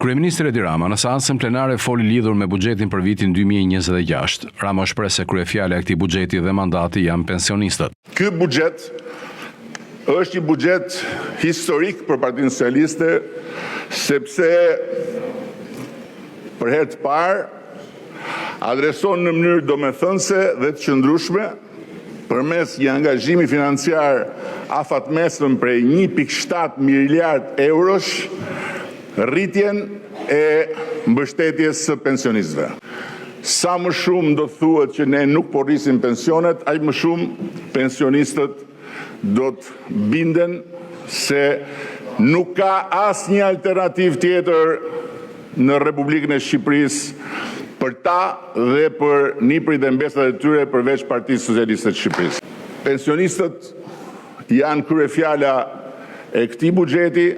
Kryeministri Edi Rama në seancën plenare foli lidhur me buxhetin për vitin 2026. Rama shpreh se kryefjala e këtij buxheti dhe mandati janë pensionistët. Ky buxhet është një buxhet historik për Partinë Socialiste, sepse për herë të parë adreson në mënyrë domethënëse dhe të qëndrueshme përmes një angazhimi financiar afatmesëm prej 1.7 miliard eurosh rritjen e mbështetjes së pensionistëve. Sa më shumë do thuhet që ne nuk po rrisim pensionet, aq më shumë pensionistët do të binden se nuk ka asnjë alternativë tjetër në Republikën e Shqipërisë për ta dhe për niprit dhe mbesat e tyre përveç Partisë Socialiste të Shqipërisë. Pensionistët janë kryefjala e këtij buxheti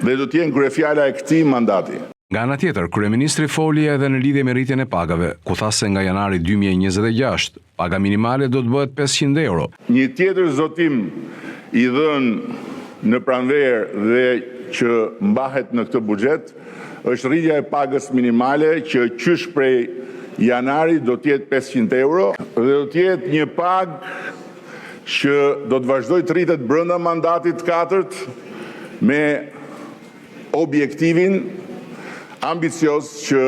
dhe do të jenë kryefjala e këtij mandati. Nga ana tjetër, kryeministri foli edhe në lidhje me rritjen e pagave, ku tha se nga janari 2026, paga minimale do të bëhet 500 euro. Një tjetër zotim i dhënë në pranverë dhe që mbahet në këtë buxhet është rritja e pagës minimale që qysh prej janari do të jetë 500 euro dhe do të jetë një pagë që do të vazhdoj të rritet brenda mandatit 4 me objektivin ambicios që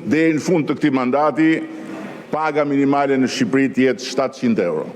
deri në fund të këtij mandati paga minimale në Shqipëri të jetë 700 euro.